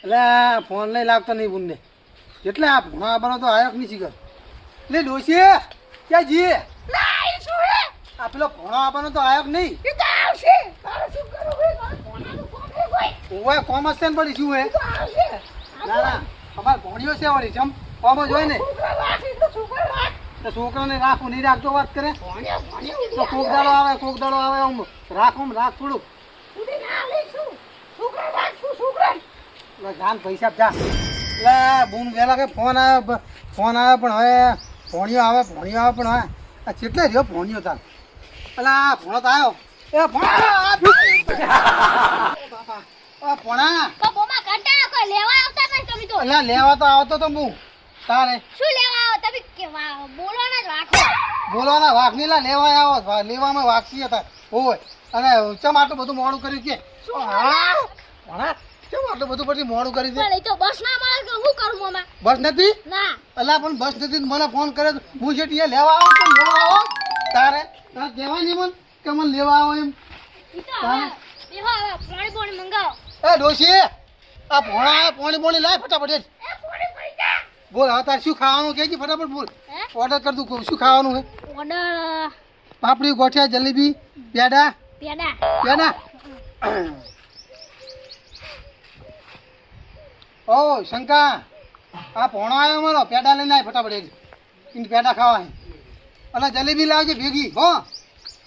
એટલે ફોન લઈ લાગતો નહીં બુનને એટલે આ ભણવા બનો તો આયક નહીં શીખર લે ડોશી ક્યાં જઈએ આ પેલો ભણવા આપવાનો તો આયક નહીં ઓવે કોમ હશે ને પડી શું હે ના ના અમારે ભણ્યો છે વળી જમ કોમ જ હોય ને તો છોકરાને રાખું નહીં રાખજો વાત કરે તો કોક દાડો આવે આમ રાખું રાખ થોડુંક જાન પૈસા જા એટલે બૂમ વહેલા કે ફોન આવે પણ હવે ભણ્યો આવે પણ હવે આ કેટલે રહ્યો ભણ્યો તાર એટલે આ ભણો તો આવ્યો એ ભણા લેવા તો આવતો તો હું તારે શું લેવા આવો તમે બોલવાના જ રાખો બોલવાના વાઘ ની લેવા આવો લેવામાં વાઘસી હતા હોય અને ચમ આટલું બધું મોડું કર્યું કે ભણા કેમ આટલું બધું પછી મોડું કરી દે તો બસ ના મળે કે હું કરું મામા બસ નથી ના અલા પણ બસ નથી મને ફોન કરે હું છે લેવા આવો તો લેવા આવો તારે કહેવાય નહીં મને કે મને લેવા આવો એમ પાણી મંગાવો એ ડોશી આ ભોણા પાણી લાય ફટાફટ બોલ હવે તારે શું ખાવાનું કે ફટાફટ બોલ ઓર્ડર કર દઉં શું ખાવાનું હે ઓર્ડર પાપડી ગોઠિયા જલેબી પેડા ઓ શંકા આ ભોણો આવ્યો મારો પેડા લઈને આય ફટાફટ એને પેડા ખાવા અને જલેબી લાવજે ભેગી હો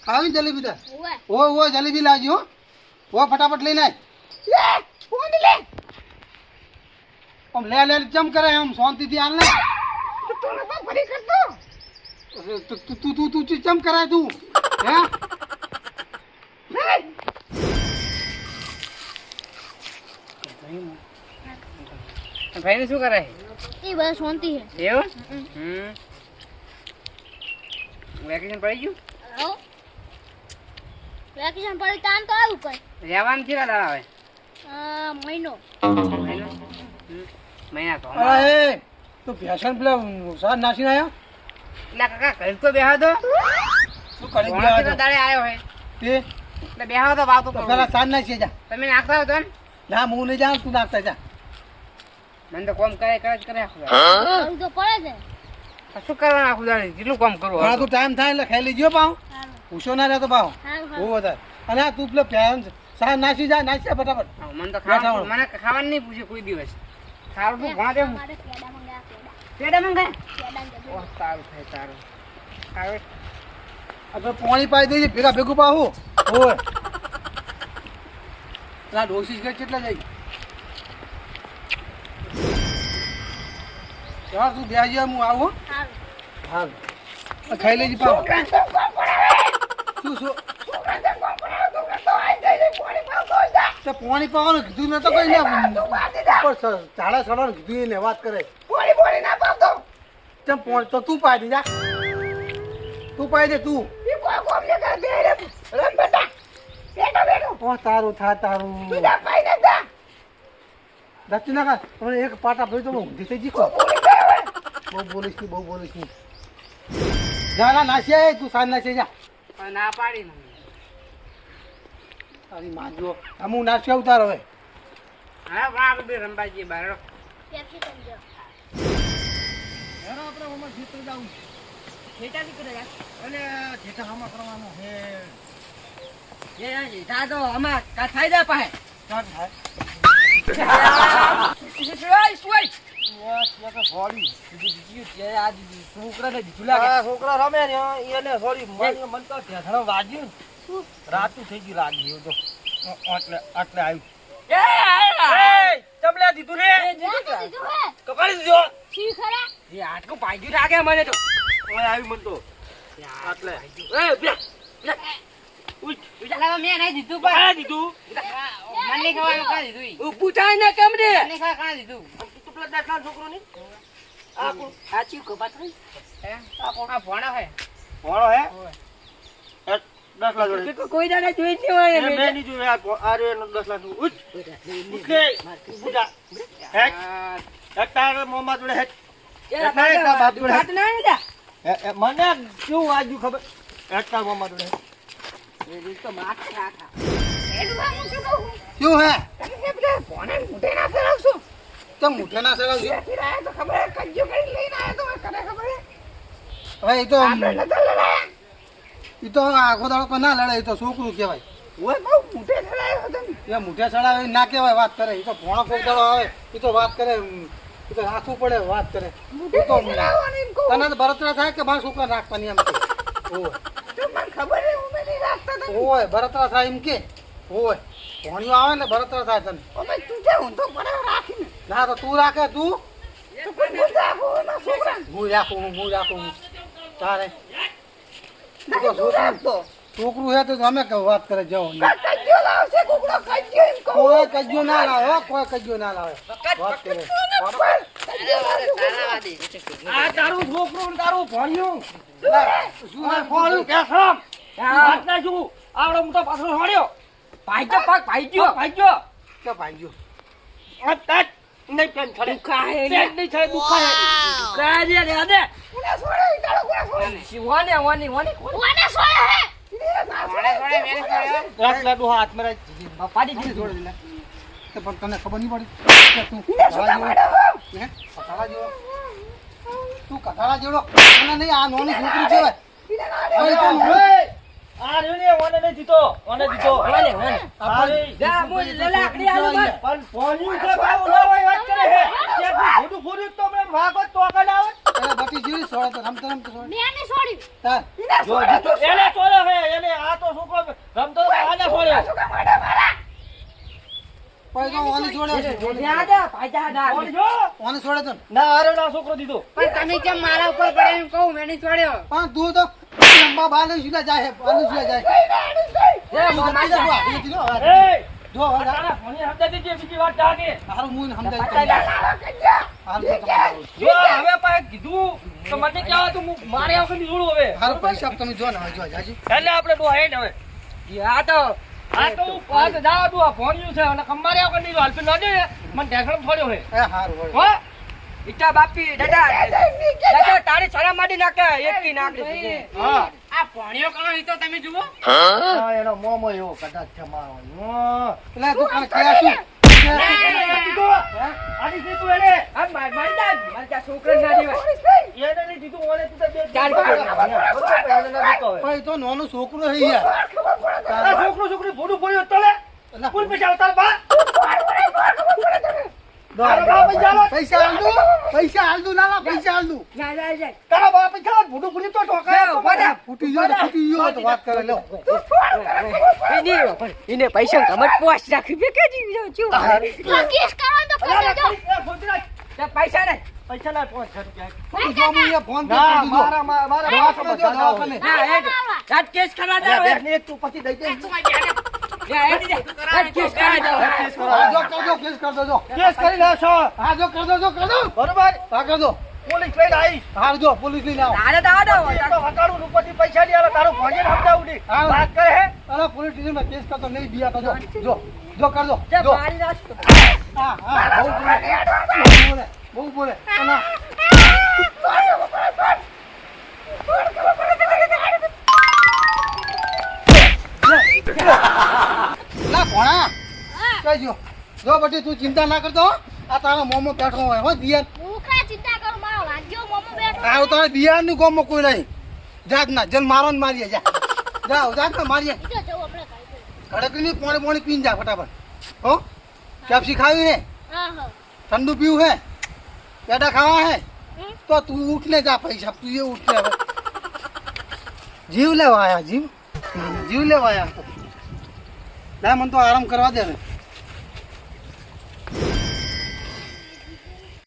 ખાવી જલેબી તાર ઓ જલેબી લાવજો હો ફટાફટ લઈને આય આમ લે ચમ કરે આમ શાંતિથી હાલ ને તું ચમ કરાય તું હે ભાઈ ને શું કરે એ બધા શાંતિ છે એવું વેકેશન પડી ગયું વેકેશન પડી તાન તો આવ્યું કઈ રહેવાનું કેટલા દાડા આવે મહિનો મહિના તો અરે તું ફેશન પેલા સાર નાસીને આવ્યો એટલે કાકા ઘર તો બેહા દો શું કરી દાડે આવ્યો હોય તે એટલે બેહા તો વાતો કરો પેલા સાર નાસી જા તમે નાખતા હો તો ને ના હું નહીં જાઉં તું નાખતા જા મને તો કોમ કરે આખું કરવું તો પડે છે શું કરવાનું આખું દાડે કેટલું કામ કરવું હા તું ટાઈમ થાય એટલે ખાઈ લેજો પાવ પૂછો ના રહેતો પાવ સારું બહુ વધારે અને આ તું પેલો ફેન સાર નાસી જા ફટાફટ મને તો ખાવાનું મને ખાવાનું નહીં પૂછે કોઈ દિવસ સારું તું ભણા દેવું મારે પેડા મંગાવ્યા પેડા મંગાય પેડા ઓહ સારું થાય સારું આવે આપણે પાણી પાઈ દઈએ ભેગું પાવું હોય ના ડોસીસ ગઈ કેટલા જાય ચાલ તું બેસી હું આવું સારું હા ખાઈ લેજી પાવ શું તો પાણી પાવાનું કીધું ને તો કઈ ના ઝાડા સડવાનું કીધું એને વાત કરે ચમ પોણી તો તું પાઈ દે જા તું પાઈ દે તું તારું દત્તી ના તમને એક પાટા ભરી તો ઊંધી થઈ જીખો બહુ બોલીશ નહીં જા નાસી તું સાંજ નાસી જા પણ ના પાડી મને તારી માજો હું નાસી આવતાર હવે હા આપણે બે રંબા જઈએ બહાર પેપ્સી કરી દો આપણે ઓમાં જીત જાવું ખેતા ની કરે અને જેઠા હામાં કરવાનો હે એ દાદો આમાં કા થાય જા પાહે ચાલ થાય છોકરા રમે ને એને થોડી મન તો ઢેઢણો વાગ્યું રાતું થઈ ગયું લાગ્યું તો આટલે આવ્યું ચમલા દીધું ને તો કરી દીધો છી ખરા એ આટલું પાગ્યું લાગે મને તો ઓય આવ્યું મન તો આટલે મેં નહીં દીધું પણ દીધું મને ખાવાનું કા દીધું પૂછાય ને કેમ રે મને ખા દીધું તું પેલા દાખલા છોકરો ની આ ચી કપાત રે આ ભોણો હે ભોળો હે 10 લાખ જોડે કોઈ દાડા જોઈ છે હોય મેં નહીં જોયું આ રે 10 લાખ ઉઠ ઉઠે ઉઠા હેક એક તાર મોમાં જોડે હેક મને શું આજુ ખબર એક તાર મોમાં જોડે એટલું હું શું કહું શું હે તમે ભોને મોઢે ના ફેરવશો ચમ મુઠે ના સડાવજો ઘરેથી લાયા તો ખબર હે, કજ્જો કરીને લઈને આયા તો મને ખબર હે. હવે એ તો આપણે નતા લડાયા. એ તો આખો દાડો કોઈ ના લડે એ તો છોકરું કહેવાય ઓય બહુ મોટે લડાયો હતો ને. એ મુઠે સડાવે એ ના કહેવાય વાત કરે એ તો ભોણો કોક દાડો આવે એ તો વાત કરે એ તો રાખવું પડે વાત કરે એ તો લડાવવાની એમ કહું. તને તો બળતરા થાય કે મારા છોકરા રાખવાની એમ કે ઓય તો મને ખબર હે, અમે નહીં રાખતા હતા. ઓય બળતરા થાય એમ કે ઓય ભોણિયો આવે ને બળતરા થાય તને અમે તું કે ઊંધો પડ્યો રાખીને. ના તો તું રાખે તું તો કોઈ બોલતા આપો એના છોકરાને. હું રાખું તારે ના કે તું રાખતો. છોકરું હે તો અમે કહું વાત કરે જાઓ કજ્જો લાવશે, કુકડો કજ્જો એમ કહું. કોઈ કજ્યો ના લાવે હો, કોઈ કજ્યો ના લાવે વાત કરે કજ્જો લાવશે, કુકડો. આ તારું છોકરું ને તારું ભણ્યું શું આ ફોડું કેસમ વાત ના શું આવડો મોટો પાછો છોડ્યો ભાઈજો પગ ભાઈજો કે ભાઈઓ આ તાત નહીં પેન છડે દુખાય પેન નહીં છડે દુખાય કાજે રે દે કોને છોડે? ઈ તારો કોને છોડે? શિવાને વાની કોને સોય હે રાત લાડુ હાથ મરે પાડી છોડી દીધું દે તે પણ તને ખબર નહીં પડી કે તું કથાળા જેવો હે કથાળા જેવો તું કથાળા જેવો તને નહીં આ નોની છોકરી છે હવે તો આ રહ્યો ને ઓને નહીં દીધો ઓને દીધો આપણે જા મુજ લલાકડી આલુ મત પણ ફોની છે બાબુ ના હોય વાત કરે હે કે ફોટું ફોટું તો મે ભાગો તો કલ આવે એને બટી જીવી સોળે તો રમતો સોળે મેં ને છોડી તાર જો દીધો એને છોડ્યો હે એને આ તો છોકરો રમતો આને છોડ્યો કોઈ તો ઓની છોડે જા ભાઈજા દા. કોણ જો ઓની છોડે તો ના અરે ના છોકરો દીધો પણ તમે કેમ મારા ઉપર પડે એમ કહું, મેં નહીં છોડ્યો. પણ તું તો લંબા બાલે સુલા જાય બાલે સુલા જાય એ તું જતી જા, તું જતી જા. એ જો હવે તારા ફોની સમજાતી હતી બીજી વાત જાગે હારું મું સમજાય તમને હારું તો તમારે જો હવે પાછું કીધું તો મને કહેવા તું મારે આવું કદી જોડું હવે હારું પૈસા તમે જો ને હવે જો જાજી એટલે આપણે તો હે ને હવે આ તો પાછું જાવ તું આ ફોન્યું છે અને કમારે આવું કદી હાલ ન દે મને ઢેકણ છોડ્યો હે એ હારું વળી. હો ઈટા બાપી દાદા તારી સળા માડી નાખે એકલી નાખી. હા આ પોણિયો કરો ઈ તો તમે જુઓ. હા, એનો મોમો એવો કદાચ છે મારો એટલે તું પણ ક્યાં છું આની દીધું એને આ મારતા છોકરા ના દેવાય. એને નહીં દીધું ઓને તું તો બે ચાલ કર. પણ એ તો નાનું છોકરું છે યાર આ છોકરો છોકરી ભોડું ભોડ્યો તળે એટલે ફૂલ પૈસા આવતા બા તારા બા પૈસા લો. પૈસા હાલ દઉં ના પૈસા હાલ દઉં ના જાય જાય. તારા બા પૈસા ભોડું ભોડ્યું તો ઠોકાય તો ઉભા થા. ફૂટી ગયો તો વાત કરે લો એને પૈસા કમર પોસ્ટ રાખી બે કે જીવ છું. તો કેસ કરવાનો તો કરજો પૈસા નહીં. પૈસા ના 5000 ફોન જો હું એ ફોન પર ના કરી દીધો મારા મારા દવાખાને જો, દવાખાને. ના એ રાત કેસ કરવા દો. બેન તું પછી દઈ દે રાત કેસ કરવા દો. હા, જો કર દો કેસ કર દો જો કેસ કરી નાખો હા જો કર દો બરોબર હા કર દો પોલીસ લઈને આવી હાર જો પોલીસ લઈને આવો તારે તો આડો તો હટાડું ઉપરથી પૈસા નહીં આલે તારું ભોજન સમજાવું નહીં હા. વાત કરે હે અરે પોલીસ સ્ટેશનમાં કેસ કરતો નહીં દિયા તો જો કર દો જે જો મારી નાખતો. હા બહુ બોલે અને લા ભોણા કહેજો જો બટી તું ચિંતા ના કરતો હો. આ તારા મોમો બેઠો હોય હો દિયાન હું કા ચિંતા કરું મારો વાગ્યો મોમો બેઠો આવ તારે દિયાન ની ગોમો કોઈ નહીં જાત ના જલ મારો ને મારીએ જા જાત ના મારીએ તો જવું આપણે કાઈ કડકની પોણી પીને જા ફટાફટ હો કેપ્સી ખાવી હે હા હા ઠંડુ પીવું હે પેડા ખાવા હે તો તું ઉઠ ને જા પૈસા તું એ ઉઠ ને હવે જીવ લેવા આયા જીવ લેવા આયા લા મને તો આરામ કરવા દે હવે